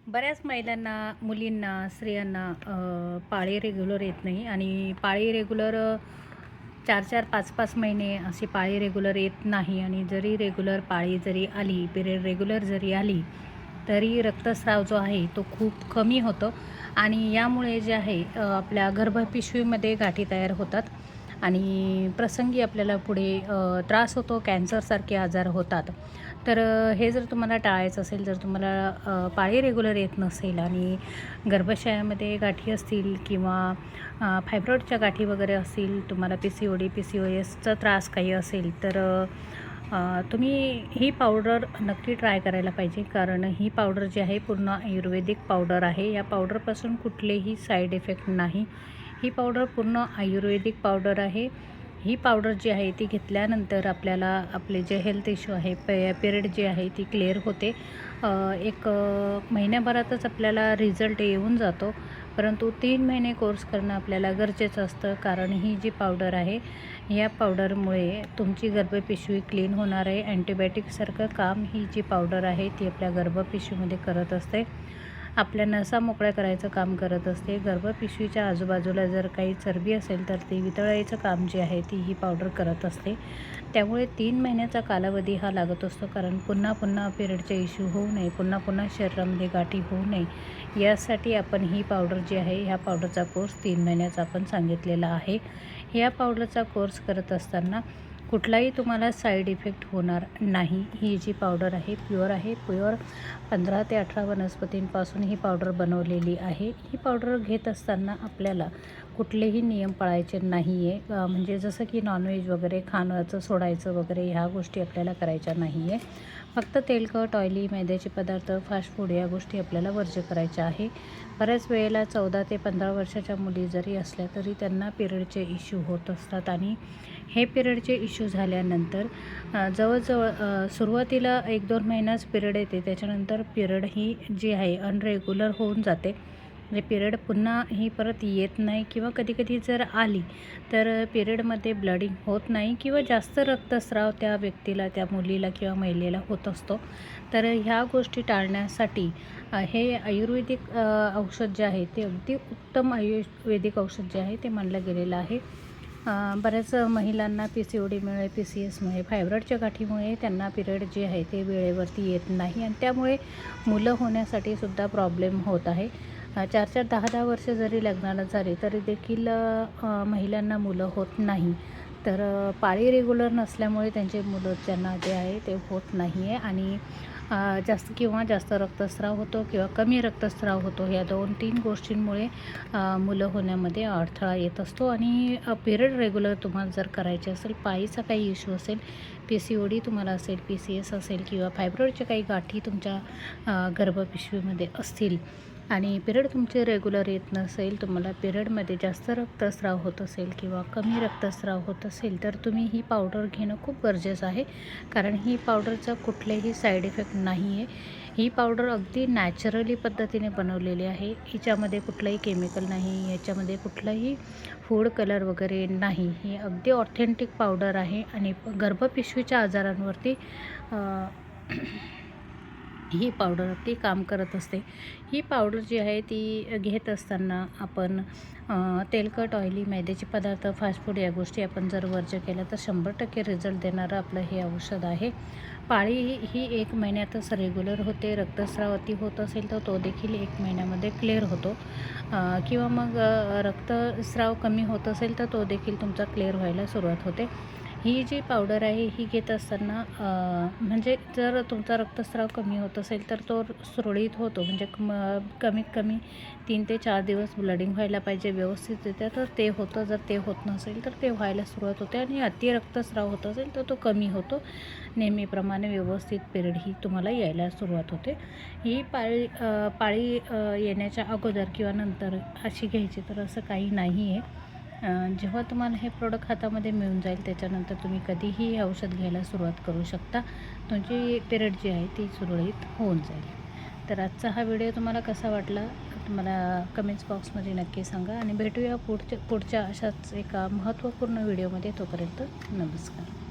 बऱ्याच महिलांना, मुलींना, स्त्रियांना पाळी रेग्युलर येत नाही आणि पाळी रेग्युलर 4-4, 5-5 महिने अशी पाळी रेग्युलर येत नाही आणि जरी रेग्युलर पाळी जरी आली, पिरियड रेग्युलर जरी आली, तरी रक्तस्राव जो आहे तो खूप कमी होतो आणि यामुळे जे आहे आपल्या गर्भपिशवीमध्ये गाठी तयार होतात आणि प्रसंगी आपल्याला पुढे त्रास होतो, कॅन्सरसारखे आजार होतात. तर हे जर तुम्हाला टाळायचं असेल, जर तुम्हाला पाळी रेग्युलर येत नसेल आणि गर्भाशयामध्ये गाठी असतील किंवा फायब्रॉइडच्या गाठी वगैरे असतील, तुम्हाला PCOD, PCOSचा त्रास काही असेल, तर तुम्ही ही पावडर नक्की ट्राय करायला पाहिजे. कारण ही पावडर जी आहे पूर्ण आयुर्वेदिक पावडर आहे. या पावडरपासून कुठलेही साईड इफेक्ट नाही. ही पावडर पूर्ण आयुर्वेदिक पावडर आहे. ही पावडर जी आहे ती घेतल्यानंतर आपल्याला आपले जे हेल्थ इश्यू आहे, पिरियड जी आहे ती क्लिअर होते. एक महिन्याभरातच आपल्याला रिझल्ट येऊन जातो. परंतु 3 महिने कोर्स करणं आपल्याला गरजेचं असतं. कारण ही जी पावडर आहे, या पावडरमुळे तुमची गर्भपिशवी क्लीन होणार आहे. अँटीबायोटिकसारखं काम ही जी पावडर आहे ती आपल्या गर्भपिशवीमध्ये करत असते. आपल्या नसा मोकळ्या करायचं काम करत असते. गर्भपिशवीच्या आजूबाजूला जर काही चरबी असेल तर ती वितळायचं काम जे आहे ती ही पावडर करत असते. त्यामुळे 3 महिन्याचा कालावधी हा लागत असतो. कारण पुन्हा पुन्हा पिरियडचे इश्यू होऊ नये, पुन्हा पुन्हा शरीरामध्ये गाठी होऊ नये, यासाठी आपण ही पावडर जी आहे, ह्या पावडरचा कोर्स 3 महिन्याचा आपण सांगितलेला आहे. ह्या पावडरचा कोर्स करत असताना कुठलाही तुम्हाला साईड इफेक्ट होणार नाही. ही जी पावडर आहे प्युअर आहे. प्युअर 15 ते 18 वनस्पतींपासून ही पावडर बनवलेली आहे. ही पावडर घेत असताना आपल्याला कुठलेही नियम पाळायचे नाही आहे. म्हणजे जसं की नॉनव्हेज वगैरे खाण्याचं सोडायचं वगैरे ह्या गोष्टी आपल्याला करायच्या नाही आहे. फक्त तेलकट, ऑइली, मैद्याचे पदार्थ, फास्ट फूड या गोष्टी आपल्याला वर्ज्य करायच्या आहे. बऱ्याच वेळेला 14 ते 15 वर्षाच्या मुली जरी असल्या तरी त्यांना पिरियडचे इश्यू होत असतात आणि हे पिरियडचे इश्यू झाल्यानंतर जवळजवळ सुरुवातीला 1-2 महिनाच पिरियड येते. त्याच्यानंतर पिरियड ही जी आहे अनरेग्युलर होऊन जाते. म्हणजे पिरियड पुन्हा ही परत येत नाही किंवा कधी-कधी जर आली तर पिरियडमध्ये ब्लडिंग होत नाही किंवा जास्त रक्तस्राव त्या व्यक्तीला, त्या मुलीला किंवा महिलेला होत असतो. तर ह्या गोष्टी टाळण्यासाठी हे आयुर्वेदिक औषध जे आहे ते अगदी उत्तम आयुर्वेदिक औषध जे आहे ते मानलं गेलेलं आहे. बऱ्याच महिलांना PCODमुळे, PCSमुळे, फायब्रॉइडच्या गाठीमुळे त्यांना पिरियड जे आहे ते वेळेवरती येत नाही आणि त्यामुळे मुलं होण्यासाठी सुद्धा प्रॉब्लेम होत आहे. 4-4, 10-10 वर्ष जरी लग्नाला झाले तरी देखील महिलांना मुलं होत नाही. तर पाळी रेग्युलर नसल्यामुळे त्यांचे मुलं ज्यांना जे आहे ते होत नाही आहे आणि जास्त रक्तस्राव होतो किंवा कमी रक्तस्राव होतो. या 2-3 गोष्टींमुळे मुलं होण्यामध्ये अडथळा येत असतो आणि पिरियड रेग्युलर तुम्हाला जर करायचे असेल, पाळीचा काही इश्यू असेल, PCOD तुम्हाला असेल, PCS असेल किंवा फायब्रॉइडच्या काही गाठी तुमच्या गर्भपिशवीमध्ये असतील आणि पिरियड तुमचे रेग्युलर येत नसेल, तुम्हाला पिरियडमध्ये जास्त रक्तस्राव होत असेल किंवा कमी रक्तस्राव होत असेल, तर तुम्ही ही पावडर घेणं खूप गरजेचं आहे. कारण ही पावडरचा कुठलेही साईड इफेक्ट नाही आहे. ही पावडर अगदी नॅचरली पद्धतीने बनवलेली आहे. हिच्यामध्ये कुठलंही केमिकल नाही, याच्यामध्ये कुठलाही फूड कलर वगैरे नाही. ही अगदी ऑथेंटिक पावडर आहे आणि गर्भपिशवीच्या आजारांवरती ही पावडर अगदी काम करत असते. ही पावडर जी आहे ती घेत असताना आपण तेलकट, ऑइली, मैद्याचे पदार्थ, फास्ट फूड या गोष्टी आपण जर वर्ज्य केल्या तर 100% रिझल्ट देणारं आपलं हे औषध आहे. पाळी ही 1 महिन्यातच रेग्युलर होते. रक्तस्राव अति होत असेल तर तो देखील 1 महिन्यामध्ये क्लिअर होतो किंवा मग रक्तस्राव कमी होत असेल तर तो देखील तुमचा क्लिअर व्हायला सुरुवात होते. ही जी पावडर आहे ही घेत असताना म्हणजे जर तुमचा रक्तस्राव कमी होत असेल तर तो सुरळीत होतो. म्हणजे कमीत कमी 3 ते 4 दिवस ब्लडिंग व्हायला पाहिजे व्यवस्थितरित्या, तर ते होतं. जर ते होत नसेल तर ते व्हायला सुरुवात होते आणि अति रक्तस्राव होत असेल तर तो कमी होतो. नेहमीप्रमाणे व्यवस्थित पिरियड ही तुम्हाला यायला सुरुवात होते. ही पाळी येण्याच्या अगोदर किंवा नंतर अशी घ्यायची तर असं काही नाही आहे. जेव्हा तुम्हाला हे प्रोडक्ट हातामध्ये मिळून जाईल त्याच्यानंतर तुम्ही कधीही हे औषध घ्यायला सुरुवात करू शकता. तुमची पिरियड जी आहे ती सुरळीत होऊन जाईल. तर आजचा हा व्हिडिओ तुम्हाला कसा वाटला मला कमेंट्स बॉक्समध्ये नक्की सांगा आणि भेटूया पुढच्या अशाच एका महत्त्वपूर्ण व्हिडिओमध्ये. तोपर्यंत नमस्कार.